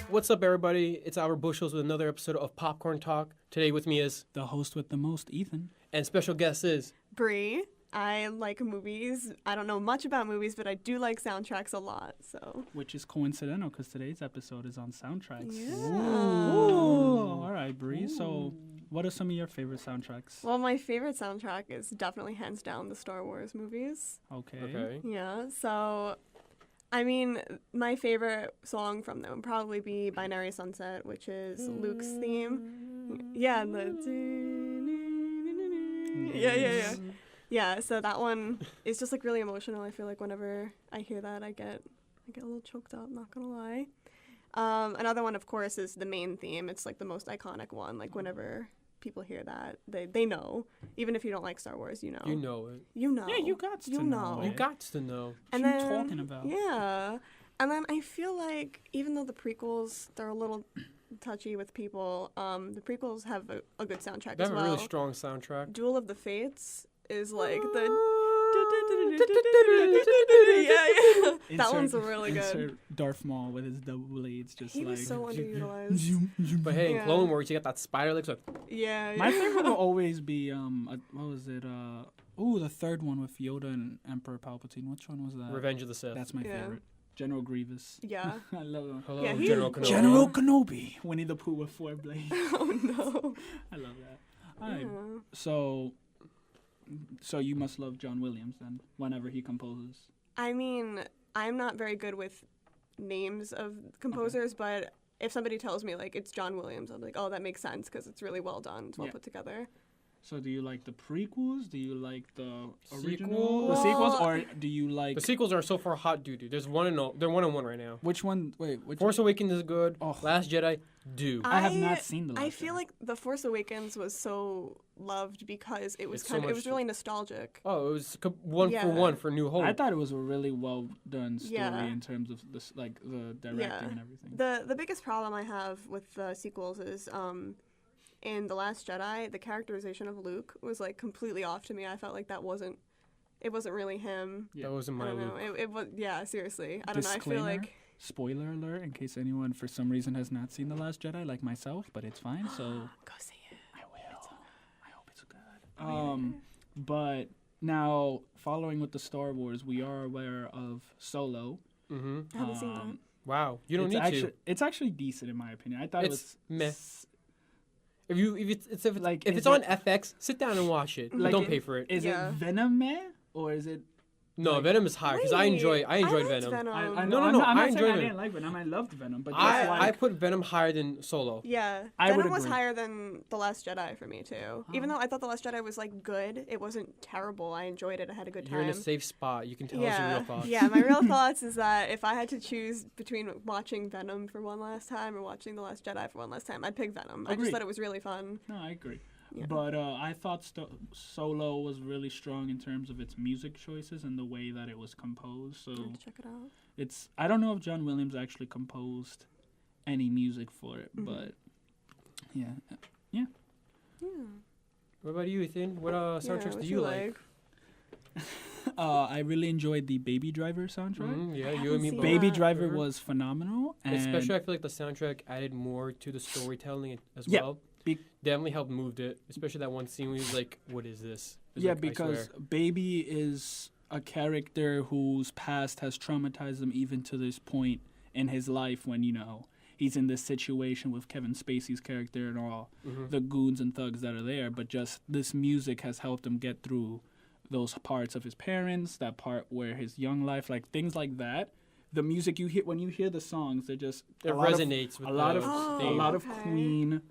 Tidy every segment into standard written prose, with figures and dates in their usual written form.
What's up, everybody? It's Albert Bushels with another episode of Popcorn Talk. Today with me is the host with the most, Ethan. And special guest is Bree. I like movies. I don't know much about movies, but I do like soundtracks a lot. So, which is coincidental because today's episode is on soundtracks. Yeah. Ooh. All right, Bree. So, what are some of your favorite soundtracks? Well, my favorite soundtrack is definitely hands down the Star Wars movies. Okay. Yeah. So, I mean, my favorite song from them would probably be Binary Sunset, which is Luke's theme. Yeah. Yeah. Yeah, so that one is just like really emotional. I feel like whenever I hear that, I get a little choked up, not gonna lie. Another one, of course, is the main theme. It's like the most iconic one. Like whenever people hear that, they know. Even if you don't like Star Wars, you know. You know it. You know. Yeah, you got to know. You got to know. And what then, you talking about? Yeah. And then I feel like even though the prequels, they're a little touchy with people, the prequels have a good soundtrack They as have well. a really strong soundtrack. Duel of the Fates is like the yeah. That one's really good. Insert Darth Maul with his double blades, just He like was so underutilized. But hey, in Yeah. Clone Wars, you got that spider legs. Like, Yeah. My favorite will always be what was it? The third one with Yoda and Emperor Palpatine. Which one was that? Revenge of the Sith. That's my Yeah. favorite. General Grievous. Yeah. I love him. Hello, Yeah, General Kenobi. General Kenobi. Winnie the Pooh with 4 blades. Oh no. I love that. All right. Yeah. So you must love John Williams then, whenever he composes. I mean, I'm not very good with names of composers, but if somebody tells me like it's John Williams, I'm like, oh, that makes sense because it's really well done. It's well put together. So do you like the prequels? Do you like the original? Sequels? The sequels, or do you like The sequels are so far hot doo-doo. They're 1-1 right now. which one? Wait, which? Force Awakens is good. Oh. Last Jedi, I have not seen the last. I feel like The Force Awakens was so loved because it was It's so it much was really nostalgic. Oh, it was one Yeah. for one for New Hope. I thought it was a really well done story Yeah. in terms of this, like the directing Yeah. and everything. The biggest problem I have with the sequels is in The Last Jedi, the characterization of Luke was like completely off to me. I felt like it wasn't really him. Yeah. That wasn't I my don't Luke. know. It was seriously. I don't know. I Disclaimer, feel like spoiler alert, in case anyone for some reason has not seen The Last Jedi, like myself, but it's fine. So go see it. I will. I hope it's good. But now, following with the Star Wars, we are aware of Solo. Mm-hmm. I haven't seen that. Wow, you don't it's need actually, to. It's actually decent in my opinion. I thought It's it was meh. If it's Like, if is it's on it- FX, sit down and watch it. Like Don't it- pay for it. Is Yeah. it Venom meh, or is it? No, like- Venom is high because I enjoyed liked Venom. I No, know, no, I'm no, not, I'm I not saying enjoyed I Venom. didn't like Venom. I loved Venom, but just I put Venom higher than Solo. Yeah, I would Venom was agree. higher than The Last Jedi for me too. Even though I thought The Last Jedi was like good, it wasn't terrible. I enjoyed it. I had a good time. You're in a safe spot. You can tell us your real thoughts. Yeah, my real thoughts is that if I had to choose between watching Venom for one last time or watching The Last Jedi for one last time, I'd pick Venom. I Agreed. just thought it was really fun. No, I agree. Yeah. But I thought Solo was really strong in terms of its music choices and the way that it was composed. So I have to check it out. I don't know if John Williams actually composed any music for it, but yeah. Yeah. What about you, Ethan? What soundtracks what do you like? I really enjoyed the Baby Driver soundtrack. Yeah, I you and me haven't both. seen Baby that. Driver Mhm. was phenomenal, and Especially, I feel like the soundtrack added more to the storytelling as Yeah, well. be- Definitely helped moved it. Especially that one scene where he's like, "What is this?" It's yeah, like, I because swear. Baby is a character whose past has traumatized him even to this point in his life when, he's in this situation with Kevin Spacey's character and all the goons and thugs that are there, but just this music has helped him get through those parts of his parents, that part where his young life, like things like that. The music you hear, when you hear the songs, they're just It a lot of- resonates with a lot the of theme. a lot of Okay. Queen,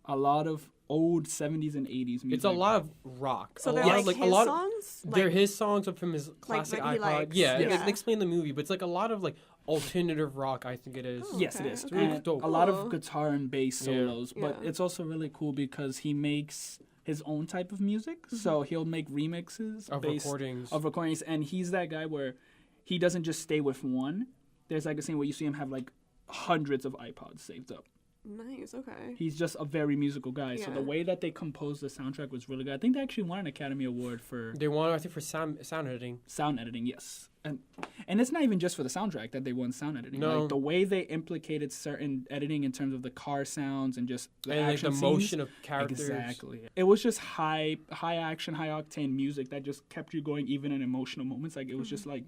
a lot of old 70s and 80s music. It's a lot of rock. So a they're lot, like a his lot songs? They're his songs from his classic that he iPod. likes. Yeah, Yes. they explain the movie, but it's like a lot of like alternative rock. I think it is. Oh. Yes, it Okay, is. okay. And Dope. a lot Cool. of guitar and bass Yeah. solos, but Yeah. it's also really cool because he makes his own type of music. So he'll make remixes Of based recordings. of recordings, and he's that guy where he doesn't just stay with one. There's like a scene where you see him have like hundreds of iPods saved up. Nice. Okay. He's just a very musical guy. So the Yeah. way that they composed the soundtrack was really good. I think they actually won an Academy Award for They won, I think, for sound editing. sound editing. Yes, and it's not even just for the soundtrack that they won sound editing. No. Like the way they implicated certain editing in terms of the car sounds and just the And like action the scenes. motion of characters. Exactly. It was just high action, high octane music that just kept you going even in emotional moments. Like it was just like,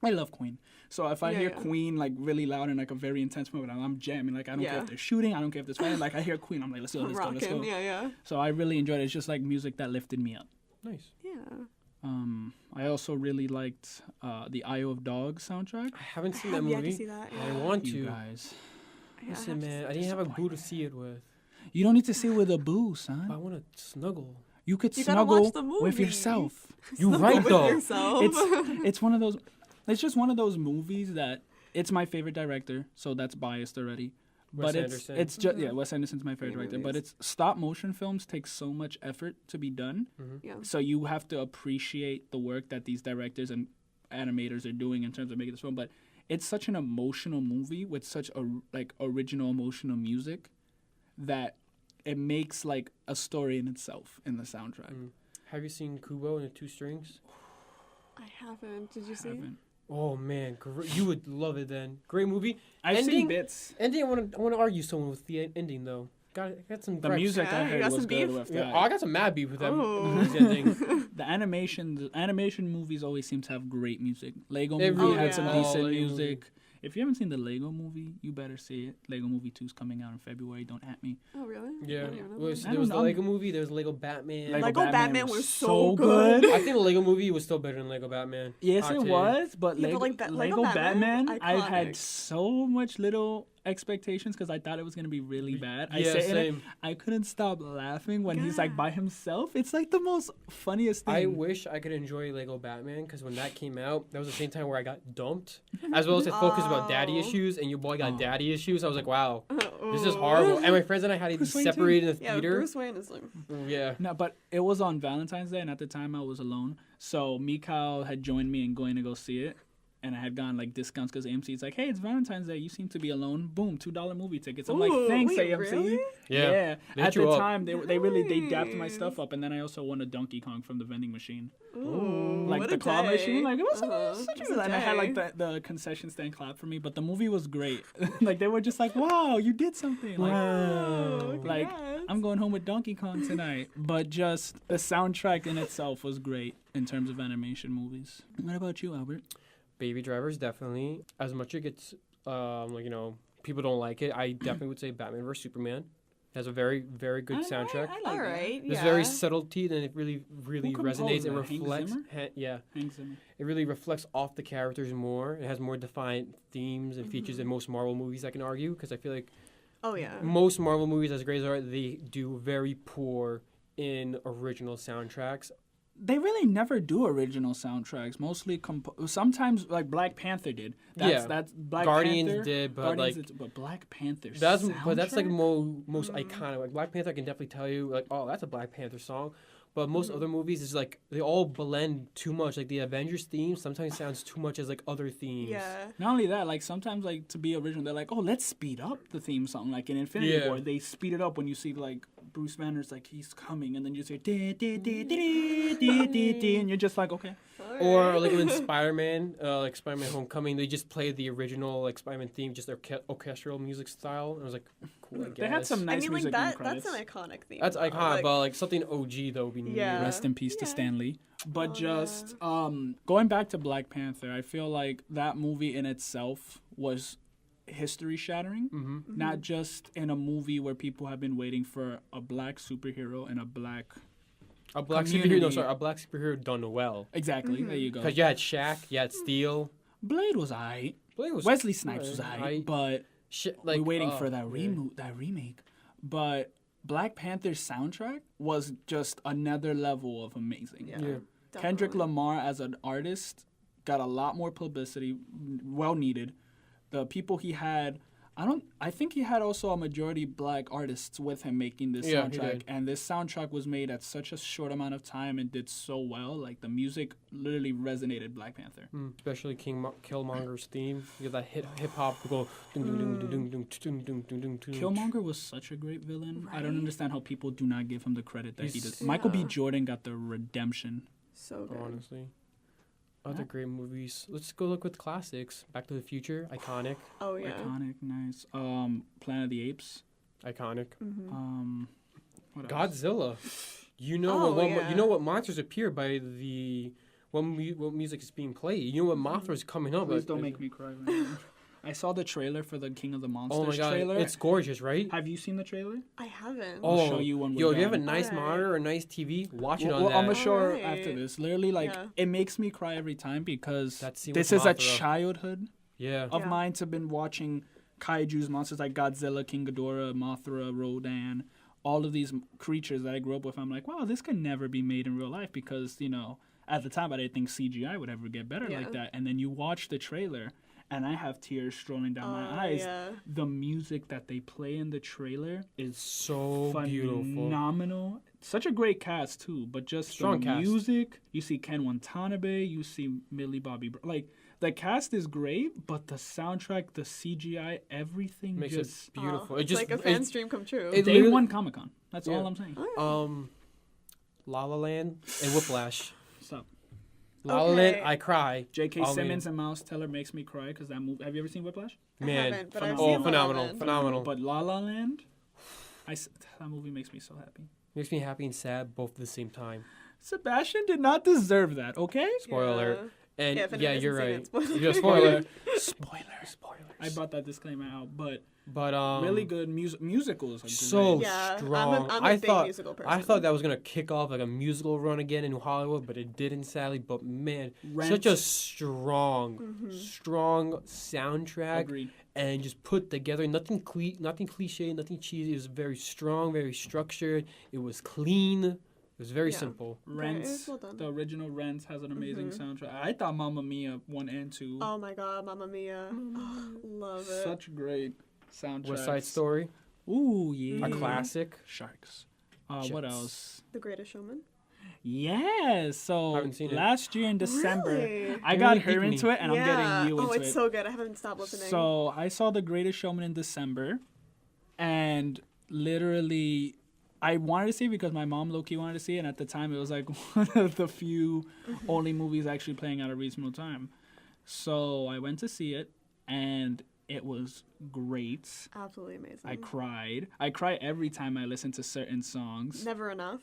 I love Queen. So if I Yeah, hear yeah. Queen like really loud in like a very intense moment, I'm jamming. Like I don't care Yeah. if they're shooting, I don't care if there's fighting. Like I hear Queen, I'm like, let's go, let's go, let's Rockin'. go. Yeah. So I really enjoyed it. It's just like music that lifted me up. Nice. Yeah. I also really liked the Isle of Dogs soundtrack. I haven't seen I that have yet to movie. see that. I Yeah. want You to. guys, Yeah, Listen, man, I didn't have a boo to see it with. you don't need to see with a boo, I son. want to snuggle. You could You gotta watch snuggle the with movie. yourself. You Snuggle right with though. yourself. It's one of those. It's just one of those movies that it's my favorite director, so that's biased already. Wes But Anderson. it's just yeah, Wes Anderson's my favorite Great director. But movies. it's stop motion films take so much effort to be done, Yeah. so you have to appreciate the work that these directors and animators are doing in terms of making this film. But it's such an emotional movie with such a like original emotional music that it makes like a story in itself in the soundtrack. Have you seen Kubo and the Two Strings? I haven't. Did you see? Haven't. Oh man, you would love it then. Great movie. I've Ending? seen bits. Ending. I want to argue someone with the ending though. Got some. The gripes. music Yeah, I you heard got was some good beef? with Yeah, that. I got some mad beef with that Oh. movie's ending. The animation movies always seem to have great music. Lego They movie really had do. some Oh, decent Lego music. If you haven't seen the Lego movie, you better see it. Lego Movie 2 is coming out in February. Don't at me. Oh really? Yeah, I didn't even know was, that. there was the don't know. Lego movie. There was Lego Batman. Lego Batman was so good. good. I think the Lego movie was still better than Lego Batman. Yes, Hot it take. was, but Yeah, Lego, but, like, Lego Lego Batman, Batman, I had iconic. so much little expectations because I thought it was gonna be really bad. I Yeah, sat in it, same. I couldn't stop laughing when he's like Yeah. by himself. It's like the most funniest thing. I wish I could enjoy Lego Batman because when that came out, that was the same time where I got dumped, as well as it focused about daddy Oh. issues, and your boy got Oh. daddy issues. I was like, wow, this is Oh. horrible. And my friends and I had to be Bruce Wayne too. separated in the Yeah, theater. Bruce Wayne is like. Yeah. No, but it was on Valentine's Day, and at the time I was alone. So Mikhail had joined me in going to go see it, and I had gotten like discounts because AMC's like, "Hey, it's Valentine's Day. You seem to be alone. Boom, $2 movie tickets." I'm like, Ooh, "Thanks, wait, AMC." really? Yeah. They At hit you the up. time, they dapped my Nice. stuff up, and then I also won a Donkey Kong from the vending machine, Ooh, like what the a claw day. machine. Like it was Uh-huh. such It was a, and I had like day. the concession stand clap for me. But the movie was great. Like they were just like, "Wow, you did something!" Like, Oh, like congrats. I'm going home with Donkey Kong tonight. But just the soundtrack in itself was great in terms of animation movies. What about you, Albert? Baby Drivers definitely. As much as it gets, people don't like it. I definitely would say Batman vs Superman has a very, very good soundtrack. I like All that. right. There's Yeah. very subtlety, and it really, really Who resonates composed and that? Hank reflects. Zimmer? Yeah, Hank Zimmer. it really reflects off the characters more. It has more defined themes and features than most Marvel movies. I can argue because I feel like Oh yeah. most Marvel movies, as great as they are, they do very poor in original soundtracks. They really never do original soundtracks. Mostly, sometimes like Black Panther did. That's Black Guardians Panther. did, but Guardians like did, but Black Panther. that's like soundtrack? most iconic. Like Black Panther, I can definitely tell you like, oh, that's a Black Panther song. But most other movies is like they all blend too much. Like the Avengers theme sometimes sounds too much as like other themes. Yeah. Not only that, like sometimes like to be original, they're like, oh, let's speed up the theme song. Like in Infinity Yeah. War, they speed it up when you see like Bruce Banner's like he's coming, and then you say "Dee, dee, dee, dee, dee, dee, dee," and you're just like, okay. Or like when Spider-Man, like Spider-Man Homecoming, they just played the original like Spider-Man theme, just their orchestral music style. And I was like, cool. I guess They had some nice I mean, like music in the that. credits. That's an iconic theme. That's though. iconic, Like, but like something OG though would be Yeah. neat. Rest in peace to Yeah. Stan Lee. But Oh, just going back to Black Panther, I feel like that movie in itself was history shattering. Mm-hmm. Not just in a movie where people have been waiting for a black superhero and a black. A black Community. superhero, no, sorry, a black superhero done well. Exactly, there you go. Because you had Shaq, you had Steel. Blade was alright. Blade was Wesley Snipes was alright. alright, but Like we're waiting oh, for that yeah. remake. But Black Panther's soundtrack was just another level of amazing. Yeah. Yeah. Kendrick definitely. Lamar as an artist got a lot more publicity, well needed. The people he had I think he had also a majority black artists with him making this Yeah, he soundtrack, did. and this soundtrack was made at such a short amount of time and did so well. Like the music literally resonated Black Panther. Especially Killmonger's theme. You get that hip hop go. Ding, ding, ding, ding, ding, ding, ding, ding, ding, ding, ding. Killmonger was such a great villain. I don't Right? understand how people do not give him the credit that he He's- does. Michael B. Yeah. Jordan got the redemption. So good. Honestly. Other Yeah. great movies. Let's go look with classics. Back to the Future, iconic, Oh yeah. Iconic, nice. Planet of the Apes. iconic. Mm-hmm. What else? Godzilla. You know Oh, what? yeah. You know what monsters appear by the what music is being played. You know what Mothra is coming up. Please don't make me cry right now. I saw the trailer for the King of the Monsters Oh my god, trailer. it's gorgeous, right? Have you seen the trailer? I haven't. Oh, I'll show you when we're yo, if you have a done. nice Alright. monitor or a nice TV, watch it on Well, that. I'm gonna show her Alright. after this. Literally, like Yeah. it makes me cry every time because That scene this with is a Mothra. childhood Yeah. of Yeah. mine to been watching kaiju's monsters like Godzilla, King Ghidorah, Mothra, Rodan, all of these creatures that I grew up with. I'm like, wow, this could never be made in real life because at the time I didn't think CGI would ever get better like Yeah. that. And then you watch the trailer, and I have tears strolling down my Oh, eyes. yeah. The music that they play in the trailer is So beautiful. phenomenal. Such a great cast too, but just Strong the cast. music. You see Ken Watanabe, you see Millie Bobby. Like the cast is great, but the soundtrack, the CGI, everything Makes just it beautiful. Oh, It it's just like a fan's dream come true. it- day literally- one Comic Con. That's Yeah. all I'm saying. La La Land and Whiplash. Stop. La La Land, Okay. I cry. J.K. I mean- Simmons and Miles Teller makes me cry because that movie. Have you ever seen Whiplash? I Man, haven't, but I've phenomenal. seen oh, La La phenomenal, Land. phenomenal. But La La Land, that movie makes me so happy. Makes me happy and sad both at the same time. Sebastian did not deserve that. Okay. Spoiler alert. And Yeah, if anyone yeah, hasn't you're seen right. it, spoiler. Yeah, spoiler. Spoilers. I brought that disclaimer out, but But really good musicals. Are so great. Yeah, strong. I'm a I big thought musical person. I thought that was gonna kick off like a musical run again in Hollywood, but it didn't sadly. But man, such a Rent. strong, strong soundtrack, Agreed. and just put together. Nothing cliche, nothing cheesy. It was very strong, very structured. It was clean. It was very Yeah. simple. Rents, it's well done. the original Rents has an amazing soundtrack. I thought Mamma Mia 1 and 2. Oh my god, Mamma Mia. Oh, love it. Such great soundtracks. West Side Story, Ooh, yeah. a classic. Sharks. What Jets. else? The Greatest Showman. Yeah, so Haven't seen it. last year in December, Really? I You're got really her keeping me. into it, and I'm getting you into Oh, it. it's so good. I haven't stopped listening. So I saw The Greatest Showman in December, and literally, I wanted to see it because my mom low-key wanted to see it, and at the time it was like one of the few only movies actually playing at a reasonable time. So I went to see it, and it was great. Absolutely amazing. I cried. I cry every time I listen to certain songs. Never Enough.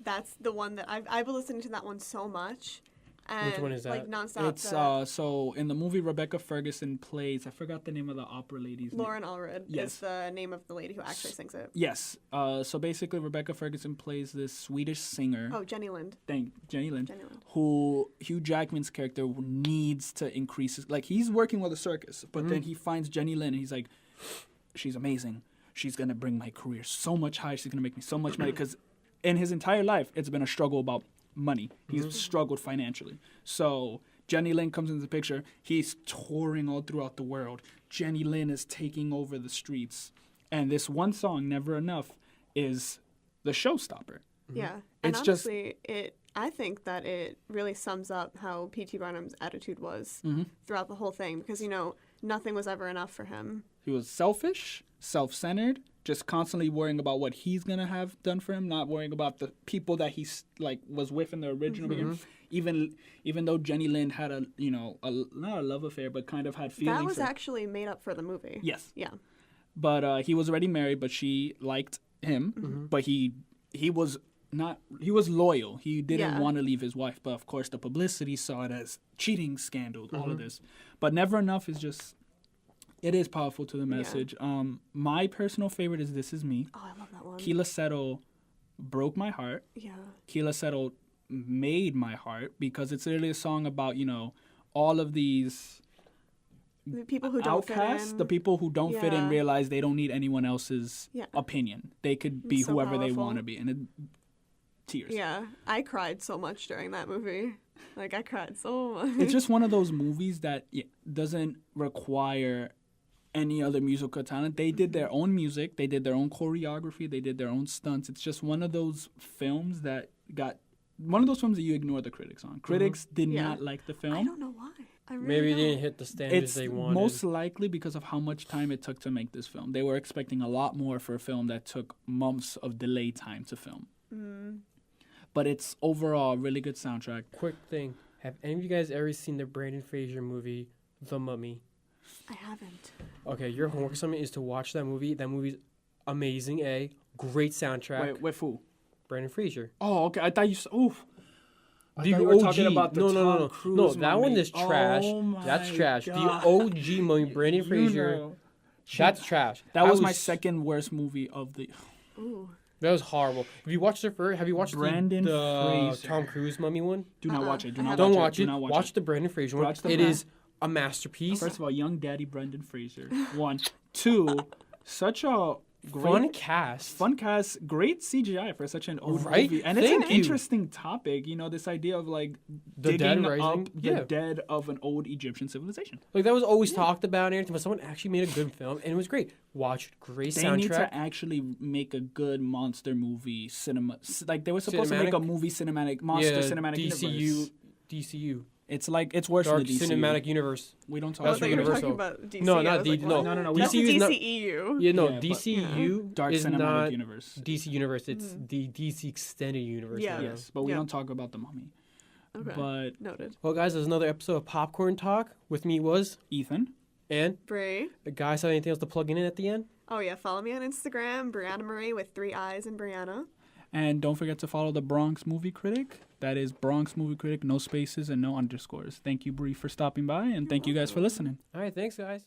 That's the one that I've been listening to that one so much. And Which one is Like that? nonstop. It's so in the movie Rebecca Ferguson plays. I forgot the name of the opera lady's name. Lauren Allred Yes. is the name of the lady who actually sings it. Yes. So basically, Rebecca Ferguson plays this Swedish singer. Oh, Jenny Lind. Jenny Lind. Jenny Lind. Who Hugh Jackman's character needs to increase his, like he's working with a circus, but then he finds Jenny Lind and he's like, she's amazing. She's gonna bring my career so much higher. She's gonna make me so much money because in his entire life it's been a struggle about money. He's struggled financially. So Jenny Lind comes into the picture. He's touring all throughout the world. Jenny Lind is taking over the streets, and this one song, "Never Enough," is the showstopper. Yeah. And It's just- honestly, I think that it really sums up how P.T. Barnum's attitude was throughout the whole thing because, nothing was ever enough for him. He was selfish, self-centered, just constantly worrying about what he's gonna have done for him, not worrying about the people that he's like was with in the original beginning. Even though Jenny Lind had a not a love affair, but kind of had feelings. That was for actually made up for the movie. Yes, Yeah. but he was already married, but she liked him. But he was not. He was loyal. He didn't Yeah. want to leave his wife, but of course the publicity saw it as cheating scandal, all of this. But Never Enough is just. It is powerful to the message. My personal favorite is This Is Me. Oh, I love that one. Keela Settle broke my heart. Yeah. Keela Settle made my heart because it's literally a song about, all of these The people who don't outcasts, fit in. the people who don't fit in Yeah. realize they don't need anyone else's Yeah. opinion. They could be so whoever they powerful. want to be. And tears. Yeah. I cried so much during that movie. I cried so much. It's just one of those movies that doesn't require any other musical talent. They did their own music, they did their own choreography, they did their own stunts. It's just one of those films that you ignore the critics on. Critics did Yeah. not like the I film. don't know why. I really Maybe don't. they didn't hit the standards It's they wanted. most likely because of how much time it took to make this film. They were expecting a lot more for a film that took months of delay time to film. But it's overall a really good soundtrack. Quick thing: have any of you guys ever seen the Brandon Fraser movie, The Mummy? I haven't. Okay, your homework assignment is to watch that movie. That movie's amazing. Great soundtrack. Wait, with who? Brandon Fraser. Oh, okay. I thought you. Oof. I The thought you were talking OG. about the No, Tom Cruise no, that one mummy. is trash. Oh my That's trash. God. The OG Mummy, Brandon Fraser. know. That's trash. That I was my second worst movie of the. Ooh. That was horrible. Have you watched it first? Have you watched Brandon the Fraser. Tom Cruise Mummy one? Do not watch it. Do not Don't watch watch it. it. Do not Watch the Brandon Fraser one. Watch the It Brand- is a masterpiece. First of all, young daddy Brendan Fraser. 1, 2, such a great Fun cast. fun cast, great CGI for such an old Right? movie, and it's Thank an you. interesting topic. You know, this idea of like The dead digging rising? up the Yeah. dead of an old Egyptian civilization. Like that was always talked about and everything, but someone actually made a good film and it was great. Watch it. Great They need soundtrack. to actually make a good monster movie like they were supposed to make a Cinematic? movie cinematic monster cinematic DCU. universe. DCU. It's like it's worse Dark than the DCU. Cinematic Universe. We don't talk I That's thought for you were Universal. talking about DCU. No, I not was D. like, No, what? no, That's DCU is not. DCEU. Yeah, no. Yeah, but- DCU Dark is Cinematic not Universe. DC Universe. It's the DC Extended Universe. Yeah. now. Yes, but we Yeah. don't talk about the mummy. Okay. But Noted. Well, guys, there's another episode of Popcorn Talk. With me was Ethan, and Bray. guys, have anything else to plug in at the end? Oh yeah, follow me on Instagram, Brianna Marie with 3 I's in Brianna. and don't forget to follow the Bronx Movie Critic. That is Bronx Movie Critic, no spaces and no underscores. Thank you, Bree, for stopping by, and thank you guys for listening. All right, thanks, guys.